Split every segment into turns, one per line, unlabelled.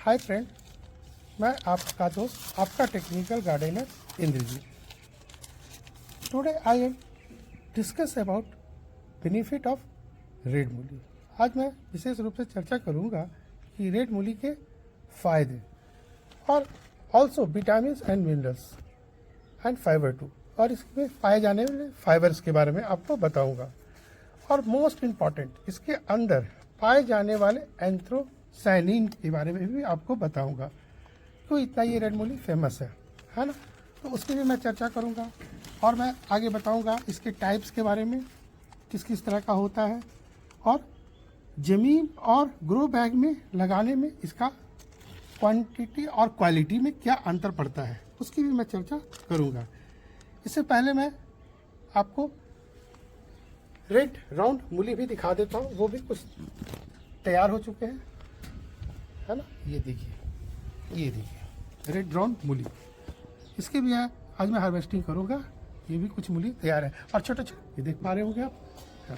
Hi friend, मैं आपका दोस्त, आपका technical gardener Indrajeet. Today I am discuss about benefit of red mooli. आज मैं विशेष रूप से चर्चा करूंगा कि रेड मूली के फायदे और also vitamin and minerals and fibre too, और इसमें पाए जाने वाले फाइबर्स के बारे में आपको बताऊंगा। और मोस्ट इम्पॉर्टेंट, इसके अंदर पाए जाने वाले एंथ्रोसायनिन के बारे में भी आपको बताऊंगा। तो इतना ये रेड मूली फेमस है ना, तो उसकी भी मैं चर्चा करूंगा। और मैं आगे बताऊंगा इसके टाइप्स के बारे में, किस किस तरह का होता है, और ज़मीन और ग्रो बैग में लगाने में इसका क्वांटिटी और क्वालिटी में क्या अंतर पड़ता है, उसकी भी मैं चर्चा करूंगा। इससे पहले मैं आपको रेड राउंड मूली भी दिखा देता हूँ, वो भी कुछ तैयार हो चुके हैं, है ना। ये देखिए रेड राउंड मूली, इसके भी आज मैं हार्वेस्टिंग करूँगा। ये भी कुछ मूली तैयार है, और छोटे छोटे ये देख पा रहे होंगे आप, हाँ,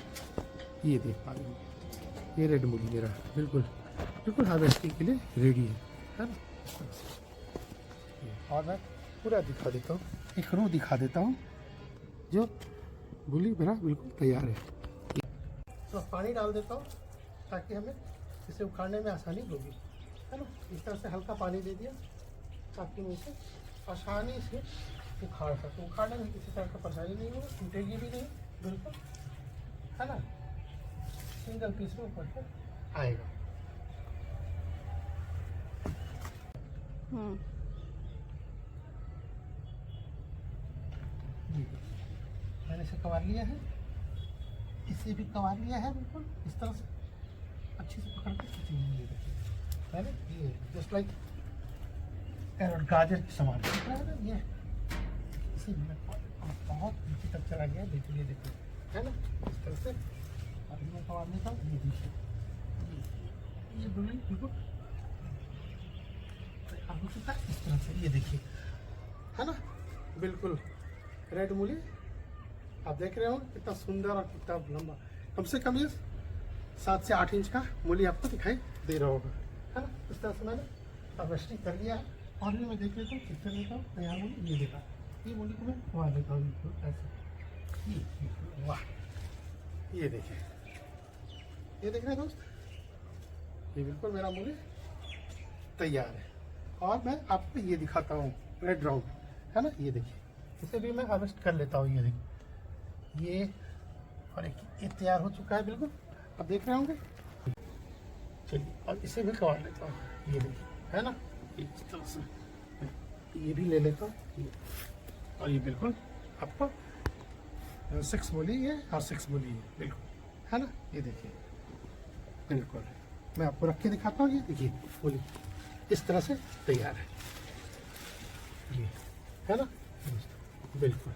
ये देख पा रहे होंगे, ये रेड मूली मेरा बिल्कुल हार्वेस्टिंग के लिए रेडी है ना। और मैं पूरा दिखा देता हूँ, एक रो दिखा देता हूँ जो मूली मेरा बिल्कुल तैयार है। तो पानी डाल देता हूँ ताकि हमें इसे उखाड़ने में आसानी होगी, है ना। इस तरह से हल्का पानी दे दिया ताकि मैं इसे आसानी से उखाड़ सकूँ। उखाड़ने में किसी तरह का परेशानी नहीं होगा, टूटेगी भी नहीं, बिल्कुल, है ना। सिंगल पीस में ऊपर से आएगा। मैंने इसे कवर लिया है, इसे भी कवर लिया है, बिल्कुल इस तरह से अच्छे से पकड़ के खींची हुई है मैंने। ये जस्ट लाइक गाजर के समान दिख रहा है ना। ये इसी में बहुत नीचे तक चला गया, देखिए है ना, इस तरह से। अभी मैं कवर लेता हूँ, ये देखिए ये बिल्कुल हो चुका है इस तरह से, ये देखिए, है ना, बिल्कुल रेड मूली आप देख रहे हो कितना सुंदर और कितना लंबा। कम से कम ये 7 से 8 इंच का मूली आपको दिखाई दे रहा होगा, है ना। इस तरह से मैंने हार्वेस्टिंग कर लिया है। और भी मैं देख लेता हूँ, कितना लेता हूँ तैयार मूली। ये देखा, ये मूली को मैं खवा देता हूँ ऐसे। ये वाह, ये देखिए, ये देख रहे हैं दोस्त, ये बिल्कुल मेरा मूली तैयार है। और मैं आपको ये दिखाता हूँ रेड राउंड, है ना। ये देखिए, इसे भी मैं हार्वेस्ट कर लेता हूँ। ये देखिए, ये और एक ये तैयार हो चुका है बिल्कुल, आप देख रहे होंगे। चलिए, और इसे भी कवा लेता हूँ। ये देखिए, है ना, इस तरह से ये भी ले लेता हूँ। और ये बिल्कुल आपको 6 मूली है, और 6 मूली है बिल्कुल, है ना। ये देखिए, बिल्कुल मैं आपको रख के दिखाता हूँ। ये देखिए मूली इस तरह से तैयार है, ये है ना, बिल्कुल।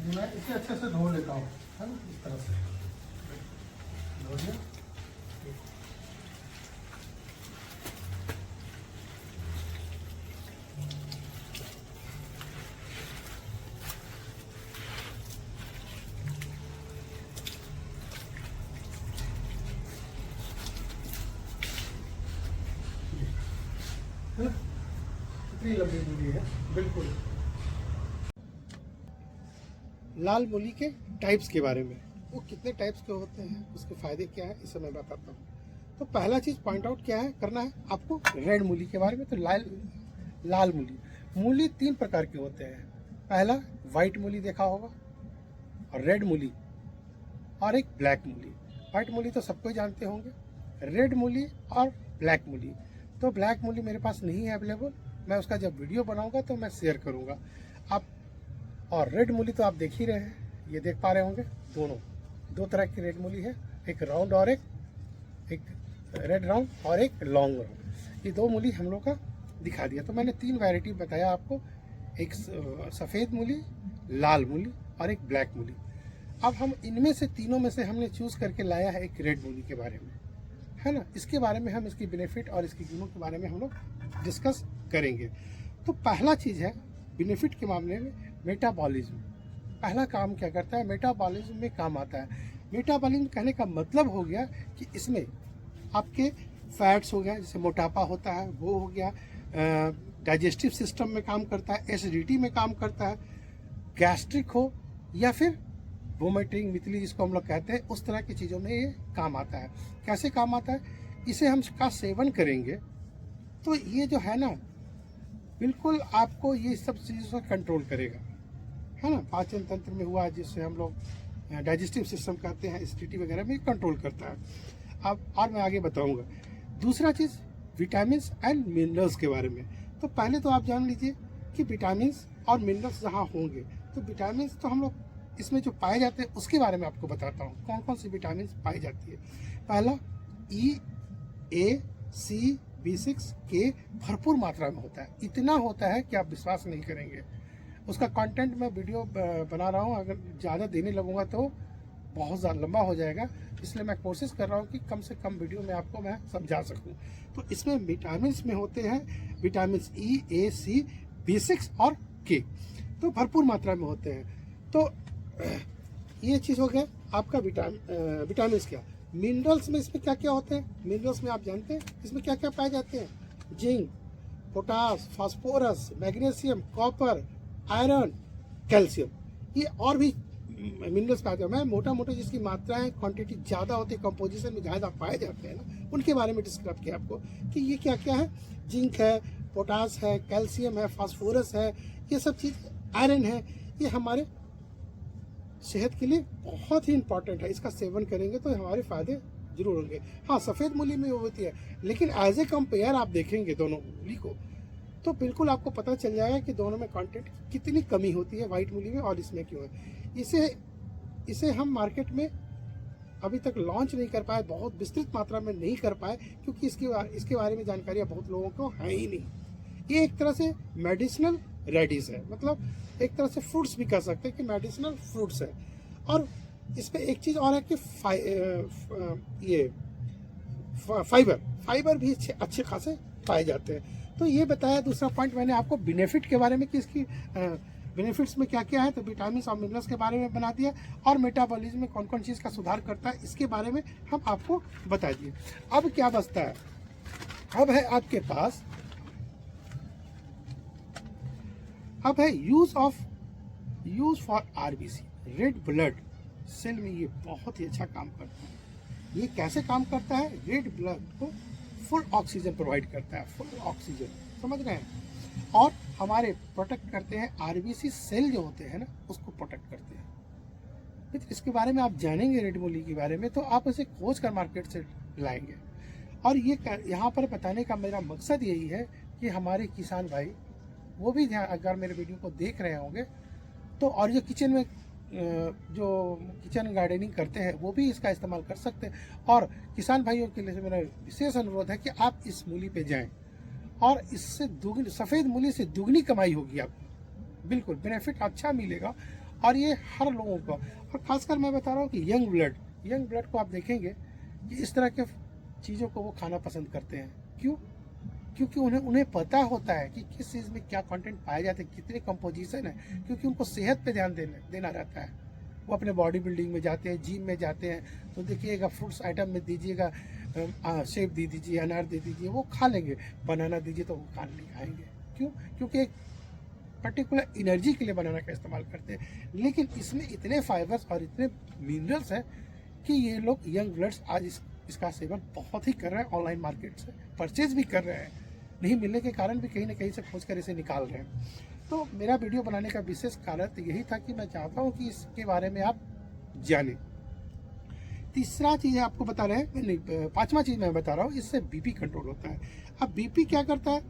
मैं इसे अच्छे से धो लेता हूँ, है ना, इस तरह से धो लिया। कितनी लंबी मूली है, बिल्कुल। लाल मूली के टाइप्स के बारे में, वो कितने टाइप्स के होते हैं, उसके फायदे क्या है, इसे मैं बताता हूँ। तो पहला चीज़ पॉइंट आउट क्या है करना है आपको रेड मूली के बारे में। तो लाल मूली 3 प्रकार के होते हैं। पहला वाइट मूली देखा होगा, और रेड मूली, और एक ब्लैक मूली। वाइट मूली तो सबको जानते होंगे, रेड मूली और ब्लैक मूली। तो ब्लैक मूली मेरे पास नहीं है अवेलेबल, मैं उसका जब वीडियो बनाऊंगा तो मैं शेयर करूंगा आप। और रेड मूली तो आप देख ही रहे हैं, ये देख पा रहे होंगे, दो तरह की रेड मूली है, एक राउंड और एक रेड राउंड और एक लॉन्ग राउंड। ये 2 मूली हम लोग का दिखा दिया। तो मैंने 3 वैरायटी बताया आपको, एक सफ़ेद मूली, लाल मूली और एक ब्लैक मूली। अब हम इनमें से तीनों में से हमने चूज़ करके लाया है एक रेड मूली के बारे में, है ना। इसके बारे में हम इसकी बेनिफिट और इसकी गुणों के बारे में हम लोग डिस्कस करेंगे। तो पहला चीज़ है बेनिफिट के मामले में, मेटाबॉलिज्म। पहला काम क्या करता है, मेटाबॉलिज्म में काम आता है। मेटाबॉलिज्म कहने का मतलब हो गया कि इसमें आपके फैट्स हो गया, जैसे मोटापा होता है वो हो गया, डाइजेस्टिव सिस्टम में काम करता है, एसिडिटी में काम करता है, गैस्ट्रिक हो या फिर वोमिटिंग मितली जिसको हम लोग कहते हैं, उस तरह की चीज़ों में ये काम आता है। कैसे काम आता है, इसे हम का सेवन करेंगे तो ये जो है ना बिल्कुल आपको ये सब चीज़ों से कंट्रोल करेगा, है ना। पाचन तंत्र में हुआ, जिससे हम लोग डाइजेस्टिव सिस्टम कहते हैं, एसिडिटी वगैरह में कंट्रोल करता है। अब और मैं आगे बताऊंगा। दूसरा चीज़ विटामिन एंड मिनरल्स के बारे में। तो पहले तो आप जान लीजिए कि विटामिन और मिनरल्स जहाँ होंगे तो विटामिन तो हम लोग इसमें जो पाए जाते हैं उसके बारे में आपको बताता हूँ कौन कौन सी विटामिन पाई जाती है। पहला ई, ए, सी, B6 के भरपूर मात्रा में होता है। इतना होता है कि आप विश्वास नहीं करेंगे। उसका कंटेंट मैं वीडियो बना रहा हूँ, अगर ज़्यादा देने लगूंगा तो बहुत ज़्यादा लंबा हो जाएगा, इसलिए मैं कोशिश कर रहा हूँ कि कम से कम वीडियो में आपको मैं समझा सकूँ। तो इसमें विटामिन में होते हैं विटामिन ई, ए, सी, B6 और के, तो भरपूर मात्रा में होते हैं। तो ये चीज़ हो गया आपका विटामिन क्या। मिनरल्स में इसमें क्या क्या होते हैं, मिनरल्स में आप जानते हैं इसमें क्या क्या पाए जाते हैं, zinc, potash, phosphorus, magnesium, copper, iron, calcium, ये और भी मिनरल्स पाए जाते हैं। मैं मोटा मोटा जिसकी मात्राएं क्वांटिटी ज़्यादा होती है, कंपोजिशन में ज़्यादा पाए जाते हैं ना, उनके बारे में डिस्क्राइब किया आपको कि ये क्या क्या है। जिंक है, पोटास है, कैल्शियम है, फास्फोरस है, ये सब चीज़, आयरन है, ये हमारे सेहत के लिए बहुत ही इंपॉर्टेंट है। इसका सेवन करेंगे तो हमारे फायदे जरूर होंगे। हाँ, सफ़ेद मूली में होती है, लेकिन एज ए कंपेयर आप देखेंगे दोनों मूली को तो बिल्कुल आपको पता चल जाएगा कि दोनों में कंटेंट कितनी कमी होती है, वाइट मूली में और इसमें क्यों है। इसे हम मार्केट में अभी तक लॉन्च नहीं कर पाए, बहुत विस्तृत मात्रा में नहीं कर पाए, क्योंकि इसके बारे में जानकारियाँ बहुत लोगों को है ही नहीं। ये एक तरह से मेडिसिनल रेडिस है, मतलब एक तरह से फ्रूट्स भी कह सकते हैं कि मेडिसिनल फ्रूट्स है। और इसमें एक चीज़ और है कि फाइबर भी अच्छे खासे पाए जाते हैं। तो ये बताया। दूसरा पॉइंट मैंने आपको बेनिफिट के बारे में कि इसकी बेनिफिट्स में क्या क्या है, तो विटामिन और मिनरल्स के बारे में बना दिया, और मेटाबॉलिज्म में कौन कौन चीज़ का सुधार करता है इसके बारे में हम आपको बता दिए। अब क्या बचता है, अब है आपके पास अब है use for RBC, red blood cell में ये बहुत ही अच्छा काम करता है। ये कैसे काम करता है, रेड ब्लड को फुल ऑक्सीजन प्रोवाइड करता है, फुल ऑक्सीजन, समझ रहे हैं। और हमारे प्रोटेक्ट करते हैं, RBC सेल जो होते हैं ना उसको प्रोटेक्ट करते हैं। तो इसके बारे में आप जानेंगे रेड मूली के बारे में, तो आप इसे खोज कर मार्केट से लाएंगे। और ये यहाँ पर बताने का मेरा मकसद यही है कि हमारे किसान भाई वो भी ध्यान, अगर मेरे वीडियो को देख रहे होंगे तो, और जो किचन में जो किचन गार्डनिंग करते हैं वो भी इसका इस्तेमाल कर सकते हैं। और किसान भाइयों के लिए मेरा विशेष अनुरोध है कि आप इस मूली पे जाएं, और इससे दुगनी, सफ़ेद मूली से दुगनी कमाई होगी आपको, बिल्कुल बेनिफिट अच्छा मिलेगा। और ये हर लोगों को, और खासकर मैं बता रहा हूँ कि यंग ब्लड को आप देखेंगे कि इस तरह के चीज़ों को वो खाना पसंद करते हैं। क्यों? क्योंकि उन्हें पता होता है कि किस चीज़ में क्या कंटेंट पाए जाते हैं, कितने कंपोजिशन है, क्योंकि उनको सेहत पे ध्यान देना रहता है। वो अपने बॉडी बिल्डिंग में जाते हैं, जिम में जाते हैं, तो देखिएगा फ्रूट्स आइटम में दीजिएगा, सेब दे दीजिए, अनार दे दीजिए, वो खा लेंगे, बनाना दीजिए तो वो नहीं खाएंगे। क्यों? क्योंकि एक पर्टिकुलर एनर्जी के लिए बनाना का इस्तेमाल करते हैं। लेकिन इसमें इतने फाइबर्स और इतने मिनरल्स हैं कि ये लोग यंग ब्लड्स आज इसका सेवन बहुत ही कर रहे हैं, ऑनलाइन मार्केट से परचेज भी कर रहे हैं, नहीं मिलने के कारण भी कहीं ना कहीं से खोज कर इसे निकाल रहे हैं। तो मेरा वीडियो बनाने का विशेष कारण तो यही था कि मैं चाहता हूँ कि इसके बारे में आप जानें। तीसरा चीज़ आपको बता रहे हैं, नहीं, पांचवा चीज़ मैं बता रहा हूँ, इससे बीपी कंट्रोल होता है। अब बीपी क्या करता है,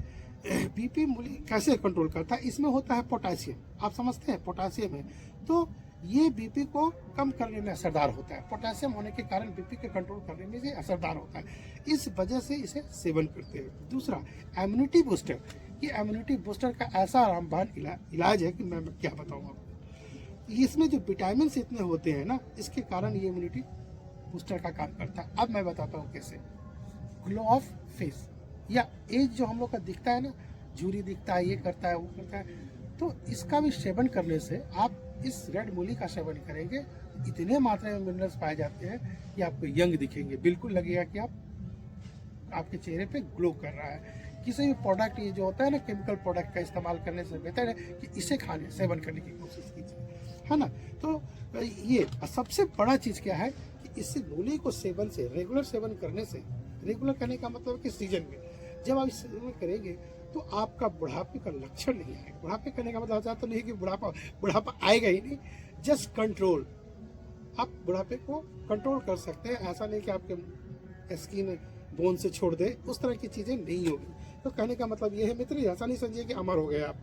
बीपी मूली कैसे कंट्रोल करता है, इसमें होता है पोटासियम, आप समझते हैं पोटासियम है, तो ये बीपी को कम करने में असरदार होता है। पोटेशियम होने के कारण बीपी के कंट्रोल करने में ये असरदार होता है, इस वजह से इसे सेवन करते हैं। दूसरा, इम्यूनिटी बूस्टर, ये इम्यूनिटी बूस्टर का ऐसा रामबाण इलाज है कि मैं क्या बताऊँ आपको। इसमें जो विटामिन इतने होते हैं ना, इसके कारण ये इम्यूनिटी बूस्टर का काम करता है। अब मैं बताता हूँ कैसे। ग्लो ऑफ फेस या एज जो हम लोग का दिखता है ना, झुर्री दिखता है, ये करता है, वो करता है, तो इसका भी सेवन करने से आप इस रेड मूली का सेवन करेंगे, इतने मात्रा में मिनरल्स पाए जाते हैं कि आपको यंग दिखेंगे, बिल्कुल लगेगा कि आपके चेहरे पे ग्लो कर रहा है। किसी भी प्रोडक्ट ये जो होता है ना, केमिकल प्रोडक्ट का इस्तेमाल करने से बेहतर है कि इसे खाने सेवन करने की कोशिश कीजिए, है ना। तो ये सबसे बड़ा चीज़ क्या है कि इससे मूली को सेवन से, रेगुलर सेवन करने से, रेगुलर करने का मतलब कि सीजन में, जब आप इस सीजन में करेंगे तो आपका बुढ़ापे का लक्षण नहीं आएगा। बुढ़ापे करने का मतलब तो नहीं कि बुढ़ापा आएगा ही नहीं, जस्ट कंट्रोल। आप बुढ़ापे को कंट्रोल कर सकते हैं, ऐसा नहीं कि आपके स्किन बोन से छोड़ दे, उस तरह की चीज़ें नहीं होगी। तो कहने का मतलब ये है मित्र, ऐसा नहीं समझिए कि अमर हो गए आप।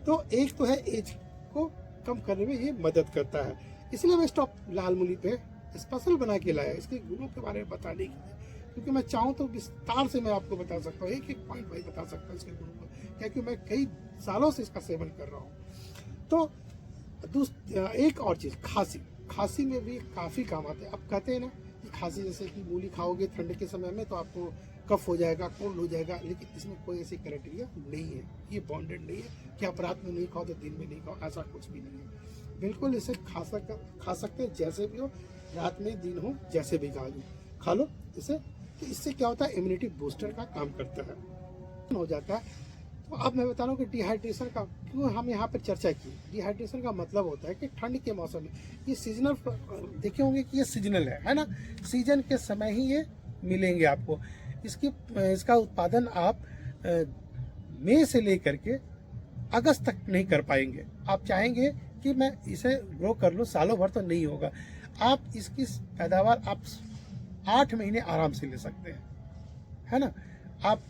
तो एक तो है एज को कम करने में ये मदद करता है, इसलिए मैं स्टॉप लाल मूली पे स्पेशल बना के लाया इसके गुणों के बारे में बताने के लिए, क्योंकि मैं चाहूँ तो विस्तार से मैं आपको बता सकता हूँ, एक एक पॉइंट वाइज बता सकता हूँ इसके गुणों को, क्योंकि मैं कई सालों से इसका सेवन कर रहा हूँ। तो एक और चीज़, खांसी में भी काफ़ी काम आते हैं। अब कहते हैं ना कि खांसी, जैसे कि मूली खाओगे ठंड के समय में तो आपको कफ हो जाएगा, कोल्ड हो जाएगा, लेकिन इसमें कोई ऐसी क्राइटेरिया नहीं है, ये बॉन्डेड नहीं है कि आप रात में नहीं खाओ तो दिन में नहीं खाओ, ऐसा कुछ भी नहीं है। बिल्कुल इसे खा सकते हैं, जैसे भी हो, रात में दिन हो, जैसे भी खा लो इसे। तो इससे क्या होता है, इम्यूनिटी बूस्टर का काम करता है, हो जाता है। तो अब मैं बता रहा हूँ कि डिहाइड्रेशन का क्यों हम यहाँ पर चर्चा की। डिहाइड्रेशन का मतलब होता है कि ठंड के मौसम में ये सीजनल, देखे होंगे कि ये सीजनल है ना, सीजन के समय ही ये मिलेंगे आपको। इसका उत्पादन आप मई से लेकर के अगस्त तक नहीं कर पाएंगे। आप चाहेंगे कि मैं इसे ग्रो कर लूँ, सालों भर तो नहीं होगा। आप इसकी पैदावार आप 8 महीने आराम से ले सकते हैं, है ना। आप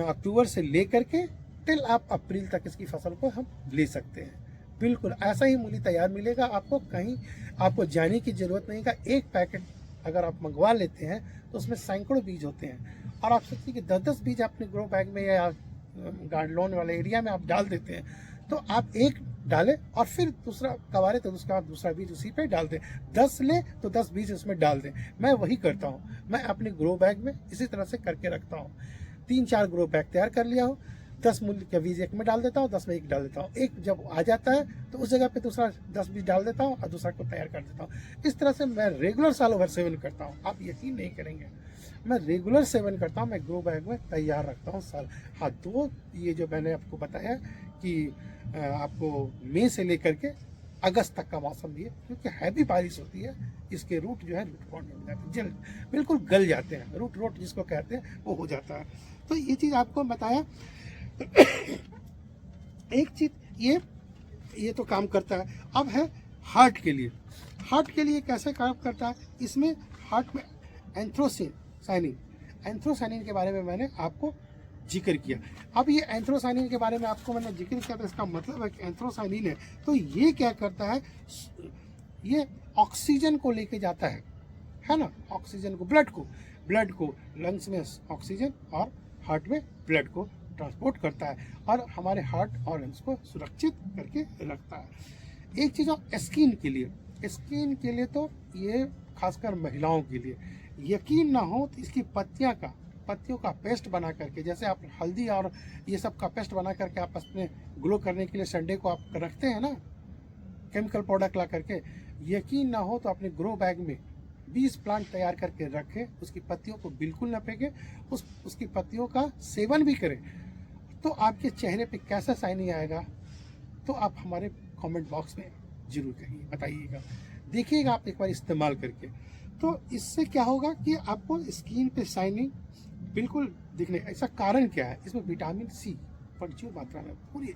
अक्टूबर से लेकर के टिल आप अप्रैल तक इसकी फसल को हम ले सकते हैं। बिल्कुल ऐसा ही मूली तैयार मिलेगा आपको, कहीं आपको जाने की ज़रूरत नहीं का। एक पैकेट अगर आप मंगवा लेते हैं तो उसमें सैकड़ों बीज होते हैं, और आप सोचिए कि 10-10 बीज अपने ग्रो बैग में या गार्डन वाले एरिया में आप डाल देते हैं, तो आप एक डालें और फिर दूसरा कबारे तो उसका दूसरा बीज उसी पे डाल दें। 10 ले तो 10 बीज उसमें डाल दें। मैं वही करता हूँ, मैं अपने ग्रो बैग में इसी तरह से करके रखता हूँ। 3-4 ग्रो बैग तैयार कर लिया हूँ, 10 मूली के बीज एक में डाल देता हूँ, 10 में एक डाल देता हूँ। एक जब आ जाता है तो उस जगह पे दूसरा 10 बीज डाल देता हूँ और दूसरा को तैयार कर देता हूँ। इस तरह से मैं रेगुलर सालों भर सेवन करता हूँ। आप यकीन नहीं करेंगे, मैं रेगुलर सेवन करता हूँ, मैं ग्रो बैग में तैयार रखता हूँ साल। हाँ, तो ये जो मैंने आपको बताया कि आपको मई से लेकर के अगस्त तक का मौसम भी है, क्योंकि हैवी बारिश होती है, इसके रूट जो है रूट बॉन्ड हो जाते हैं, जल्द बिल्कुल गल जाते हैं, रूट रोट जिसको कहते हैं वो हो जाता है। तो ये चीज़ आपको बताया। एक चीज़ ये तो काम करता है। अब है हार्ट के लिए। हार्ट के लिए कैसे काम करता है, इसमें हार्ट में एंथ्रोसाइनिन के बारे में मैंने आपको जिक्र किया। अब ये एंथ्रोसाइनिन के बारे में आपको मैंने जिक्र किया, तो इसका मतलब है कि एंथ्रोसाइनिन है तो ये क्या करता है, ये ऑक्सीजन को लेके जाता है ना, ऑक्सीजन को, ब्लड को लंग्स में ऑक्सीजन और हार्ट में ब्लड को ट्रांसपोर्ट करता है और हमारे हार्ट और लंग्स को सुरक्षित करके रखता है। एक चीज़ और स्किन के लिए तो ये खासकर महिलाओं के लिए, यकीन ना हो तो इसकी पत्तियों का पेस्ट बना करके, जैसे आप हल्दी और ये सब का पेस्ट बना करके आप अपने ग्लो करने के लिए संडे को आप रखते हैं ना केमिकल प्रोडक्ट ला करके, यकीन ना हो तो अपने ग्रो बैग में 20 प्लांट तैयार करके रखें, उसकी पत्तियों को बिल्कुल न फेंकें, उसकी पत्तियों का सेवन भी करें, तो आपके चेहरे पे कैसा शाइनिंग आएगा, तो आप हमारे कमेंट बॉक्स में जरूर कहिए, बताइएगा, देखिएगा आप एक बार इस्तेमाल करके। तो इससे क्या होगा कि आपको स्किन पे शाइनिंग बिल्कुल दिखने। ऐसा कारण क्या है, इसमें विटामिन सी प्रचुर मात्रा में पूरी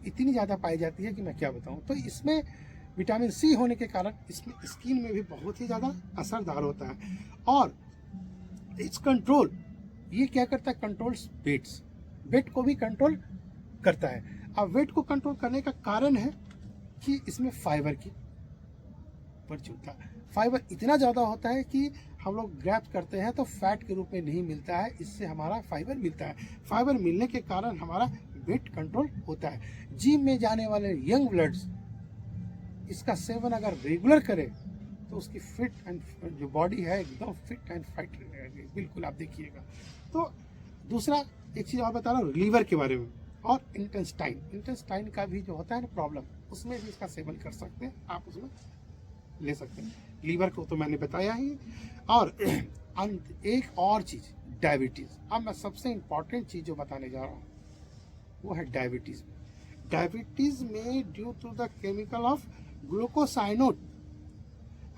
इतनी ज़्यादा पाई जाती है कि मैं क्या बताऊं। तो इसमें विटामिन सी होने के कारण इसमें स्किन में भी बहुत ही ज़्यादा असरदार होता है। और इट्स कंट्रोल, ये क्या करता है, कंट्रोल्स वेट को भी कंट्रोल करता है। अब वेट को कंट्रोल करने का कारण है कि इसमें फाइबर की प्रचुरता, फाइबर इतना ज़्यादा होता है कि हम लोग ग्रैब करते हैं तो फैट के रूप में नहीं मिलता है, इससे हमारा फाइबर मिलता है। फाइबर मिलने के कारण हमारा वेट कंट्रोल होता है। जिम में जाने वाले यंग ब्लड्स इसका सेवन अगर रेगुलर करें तो उसकी फिट एंड जो बॉडी है एकदम फिट एंड फाइट रहेगी, बिल्कुल आप देखिएगा। तो दूसरा एक चीज़ और बता रहा हूँ लीवर के बारे में, और इंटेस्टाइन का भी जो होता है ना प्रॉब्लम, उसमें भी इसका सेवन कर सकते हैं, आप उसमें ले सकते हैं। लीवर को तो मैंने बताया ही। और एक और चीज़, डायबिटीज़। अब मैं सबसे इम्पॉर्टेंट चीज़ जो बताने जा रहा हूँ वो है डायबिटीज़। डायबिटीज़ में due to the chemical of glucosinolate,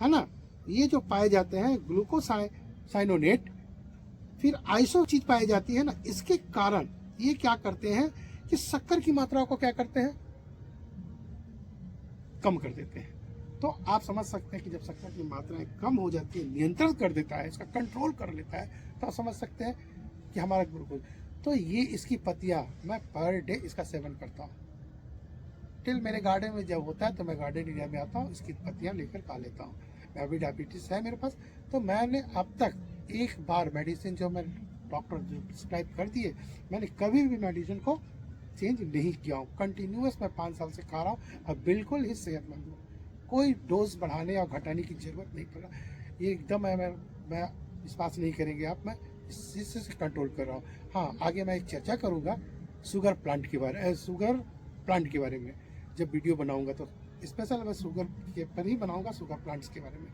है ना, ये जो पाए जाते हैं ग्लूकोसाइनोनेट, फिर आइसो चीज पाई जाती है ना, इसके कारण ये क्या करते हैं कि शक्कर की मात्रा को क्या करते हैं, कम कर देते हैं। तो आप समझ सकते हैं कि जब शक्कर की मात्राएं कम हो जाती है, नियंत्रण कर देता है, इसका कंट्रोल कर लेता है, तो आप समझ सकते हैं कि हमारा ग्लूकोज। तो ये इसकी पत्तियां मैं पर डे इसका सेवन करता हूँ। टिल मेरे गार्डन में जब होता है तो मैं गार्डन एरिया में आता हूँ, इसकी पत्तियां लेकर खा लेता हूँ। मैं अभी डायबिटीज है मेरे पास, तो मैंने अब तक एक बार मेडिसिन जो मैं डॉक्टर जो प्रिस्क्राइब कर दिए, मैंने कभी भी मेडिसिन को चेंज नहीं किया हूँ। कंटिन्यूस मैं 5 साल से खा रहा हूँ और बिल्कुल ही सेहतमंद हूँ। कोई डोज बढ़ाने या घटाने की जरूरत नहीं पड़ रहा। ये एकदम मैं विश्वास नहीं करेंगे आप, मैं इस चीज़ से कंट्रोल कर रहा हूँ। हाँ, आगे मैं एक चर्चा करूँगा शुगर प्लांट के बारे में। जब वीडियो बनाऊँगा तो स्पेशल मैं शुगर के पर ही बनाऊँगा, शुगर प्लांट्स के बारे में।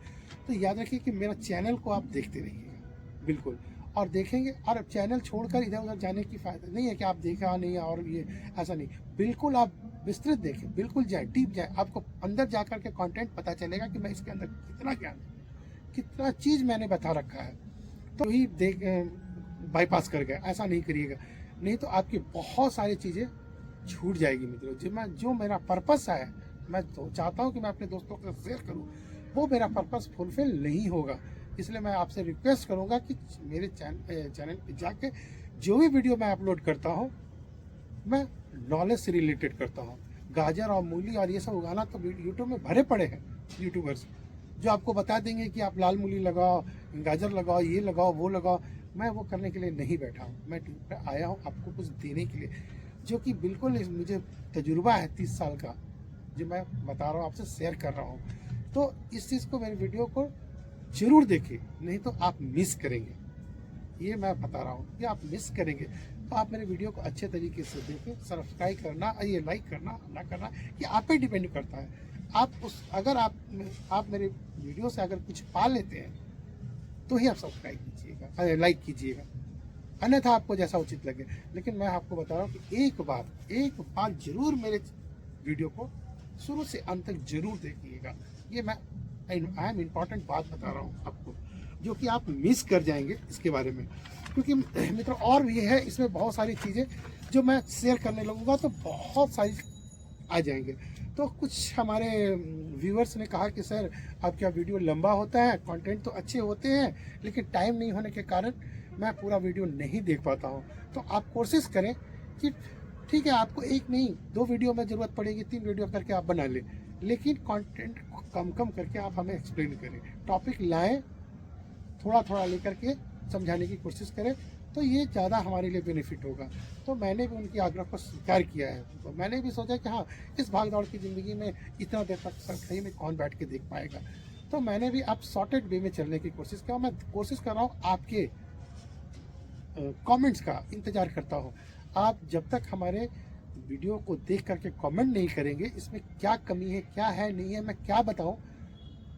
तो याद रखिए कि मेरा चैनल को आप देखते रहिएगा बिल्कुल, और देखेंगे। और चैनल छोड़कर इधर उधर जाने की फायदा नहीं है कि आप देखा नहीं और ये ऐसा नहीं, बिल्कुल आप विस्तृत देखें, बिल्कुल जाए, डीप जाए, आपको अंदर जाकर के कंटेंट पता चलेगा कि मैं इसके अंदर कितना ज्ञान है, कितना चीज़ मैंने बता रखा है। तो ही देख बाईपास कर गया, ऐसा नहीं करिएगा, नहीं तो आपकी बहुत सारी चीज़ें छूट जाएगी मित्रों। जो मेरा पर्पस है, मैं तो चाहता हूँ कि मैं अपने दोस्तों के साथ शेयर करूँ, वो मेरा पर्पस फुलफिल नहीं होगा। इसलिए मैं आपसे रिक्वेस्ट करूँगा कि मेरे चैनल पे जाके जो भी वीडियो मैं अपलोड करता हूँ, मैं नॉलेज से रिलेटेड करता हूँ। गाजर और मूली और ये सब उगाना तो यूट्यूब में भरे पड़े हैं यूट्यूबर्स, जो आपको बता देंगे कि आप लाल मूली लगाओ, गाजर लगाओ, ये लगाओ, वो लगाओ। मैं वो करने के लिए नहीं बैठा हूँ, मैं टीवी पर आया हूँ आपको कुछ देने के लिए, जो कि बिल्कुल मुझे तजुर्बा है 30 साल का, जो मैं बता रहा हूँ, आपसे शेयर कर रहा हूँ। तो इस चीज़ को, मेरे वीडियो को जरूर देखें, नहीं तो आप मिस करेंगे। ये मैं बता रहा हूँ कि आप मिस करेंगे। तो आप मेरे वीडियो को अच्छे तरीके से देखें, सब्सक्राइब करना, ये लाइक करना ना करना, ये आप पे डिपेंड करता है। अगर आप मेरे वीडियो से अगर कुछ पा लेते हैं तो ही आप सब्सक्राइब कीजिएगा, लाइक कीजिएगा, अन्यथा आपको जैसा उचित लगे। लेकिन मैं आपको बता रहा हूँ कि एक बार जरूर मेरे वीडियो को शुरू से अंत तक जरूर देखिएगा। ये मैं अहम इम्पॉर्टेंट बात बता रहा हूँ आपको, जो कि आप मिस कर जाएंगे इसके बारे में। क्योंकि मित्रों और भी है इसमें बहुत सारी चीज़ें जो मैं शेयर करने लगूँगा तो बहुत सारी आ जाएंगे। तो कुछ हमारे व्यूअर्स ने कहा कि सर आपका वीडियो लंबा होता है, कंटेंट तो अच्छे होते हैं, लेकिन टाइम नहीं होने के कारण मैं पूरा वीडियो नहीं देख पाता हूँ। तो आप कोशिश करें कि ठीक है, आपको 1 नहीं 2 वीडियो में ज़रूरत पड़ेगी, 3 वीडियो करके आप बना लें, लेकिन कंटेंट कम करके आप हमें एक्सप्लेन करें, टॉपिक लाएं, थोड़ा लेकर के समझाने की कोशिश करें, तो ये ज़्यादा हमारे लिए बेनिफिट होगा। तो मैंने भी उनकी आग्रह को स्वीकार किया है। तो मैंने भी सोचा कि हाँ, इस भाग दौड़ की ज़िंदगी में इतना देर तक सही में कौन बैठ के देख पाएगा। तो मैंने भी अब शॉर्टेड वे में चलने की कोशिश किया। मैं कोशिश कर रहा हूँ, आपके कमेंट्स का इंतज़ार करता हूँ। आप जब तक हमारे वीडियो को देख करके कमेंट नहीं करेंगे, इसमें क्या कमी है, क्या है, नहीं है, मैं क्या बताऊँ,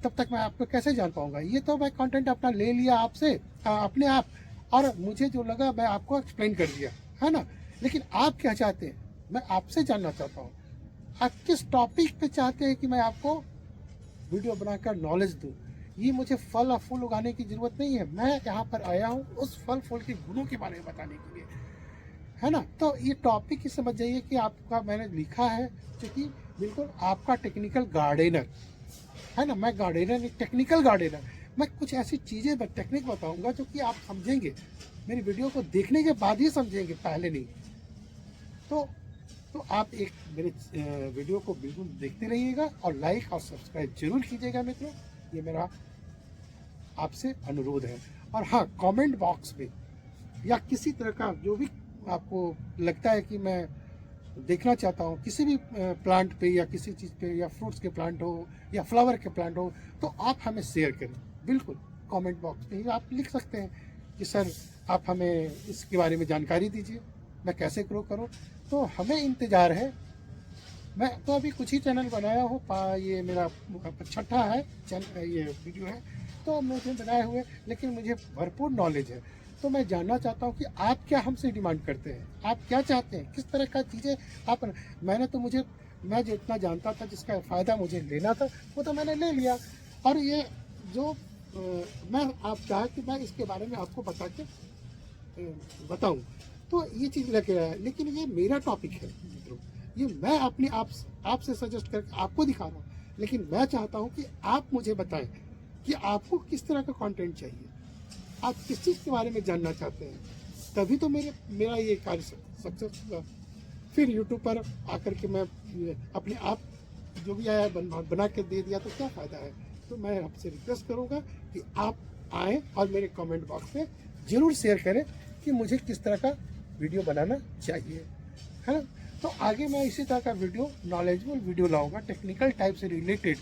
तब तक मैं आपको कैसे जान पाऊंगा। ये तो मैं कंटेंट अपना ले लिया आपसे अपने आप, और मुझे जो लगा मैं आपको एक्सप्लेन कर दिया, है ना। लेकिन आप क्या चाहते हैं, मैं आपसे जानना चाहता हूँ। आप किस टॉपिक पे चाहते हैं कि मैं आपको वीडियो बनाकर नॉलेज दूँ। ये मुझे फल और फूल उगाने की ज़रूरत नहीं है, मैं यहाँ पर आया हूँ उस फल फूल के गुणों के बारे में बताने के लिए, है ना। तो ये टॉपिक ही समझ जाइए कि आपका मैंने लिखा है, क्योंकि बिल्कुल आपका टेक्निकल गार्डनर, है ना। मैं गार्डनर नहीं, टेक्निकल गार्डनर। मैं कुछ ऐसी चीज़ें टेक्निक बताऊंगा जो कि आप समझेंगे, मेरी वीडियो को देखने के बाद ही समझेंगे, पहले नहीं। तो आप एक मेरे वीडियो को बिल्कुल देखते रहिएगा और लाइक और सब्सक्राइब जरूर कीजिएगा मित्रों, ये मेरा आपसे अनुरोध है। और हाँ, कमेंट बॉक्स में या किसी तरह का जो भी आपको लगता है कि मैं देखना चाहता हूँ, किसी भी प्लांट पे या किसी चीज़ पे, या फ्रूट्स के प्लांट हो या फ्लावर के प्लांट हो, तो आप हमें शेयर करें। बिल्कुल कमेंट बॉक्स में ही आप लिख सकते हैं कि सर आप हमें इसके बारे में जानकारी दीजिए, मैं कैसे ग्रो करूं। तो हमें इंतज़ार है। मैं तो अभी कुछ ही चैनल बनाया हूँ, ये मेरा छठा है ये वीडियो है, तो मुझे बनाए हुए, लेकिन मुझे भरपूर नॉलेज है। तो मैं जानना चाहता हूँ कि आप क्या हमसे डिमांड करते हैं, आप क्या चाहते हैं, किस तरह का चीज़ें आप। मैं जितना जानता था, जिसका फ़ायदा मुझे लेना था, वो तो मैंने ले लिया। और ये जो मैं आप चाहे कि मैं इसके बारे में आपको बताऊं, तो ये चीज़ लगे है, लेकिन ये मेरा टॉपिक है मित्रों। ये मैं अपने आपसे सजेस्ट करके आपको दिखा रहा हूँ, लेकिन मैं चाहता हूँ कि आप मुझे बताएं कि आपको किस तरह का कंटेंट चाहिए, आप किस चीज़ के बारे में जानना चाहते हैं। तभी तो मेरा ये कार्य सक्सेस हुआ। फिर यूट्यूब पर आकर के मैं अपने आप जो भी आया बना के दे दिया, तो क्या फ़ायदा है। तो मैं आपसे रिक्वेस्ट करूँगा कि आप आएँ और मेरे कमेंट बॉक्स में ज़रूर शेयर करें कि मुझे किस तरह का वीडियो बनाना चाहिए, है ना। तो आगे मैं इसी तरह का वीडियो, नॉलेजेबल वीडियो लाऊंगा, टेक्निकल टाइप से रिलेटेड।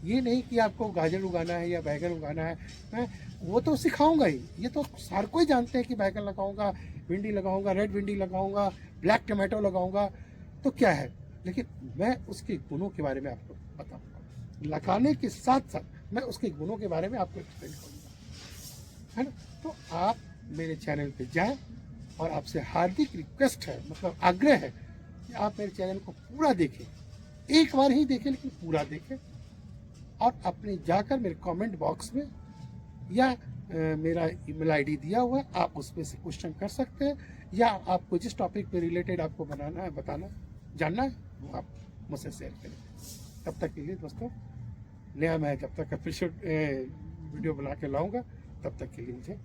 ये नहीं कि आपको गाजर उगाना है या बैगन उगाना है, मैं वो तो सिखाऊंगा ही। ये तो हर कोई जानते हैं कि बैगन लगाऊंगा, भिंडी लगाऊंगा, रेड भिंडी लगाऊंगा, ब्लैक टमाटो लगाऊंगा, तो क्या है। लेकिन मैं उसके गुणों के बारे में आपको बताऊंगा, लगाने के साथ साथ मैं उसके गुणों के बारे में आपको एक्सप्लेन करूँगा, है ना। तो आप मेरे चैनल पे जाएं, और आपसे हार्दिक रिक्वेस्ट है, मतलब आग्रह है कि आप मेरे चैनल को पूरा देखें। एक बार ही देखें, लेकिन पूरा देखें। और अपने जाकर मेरे कमेंट बॉक्स में या मेरा ईमेल आईडी दिया हुआ है, आप उसमें से क्वेश्चन कर सकते हैं, या आपको जिस टॉपिक पे रिलेटेड आपको बनाना है, बताना, जानना है, वो आप मुझसे शेयर करें। तब तक के लिए दोस्तों, नया मैं जब तक एपिसोड वीडियो बना के लाऊंगा, तब तक के लिए मुझे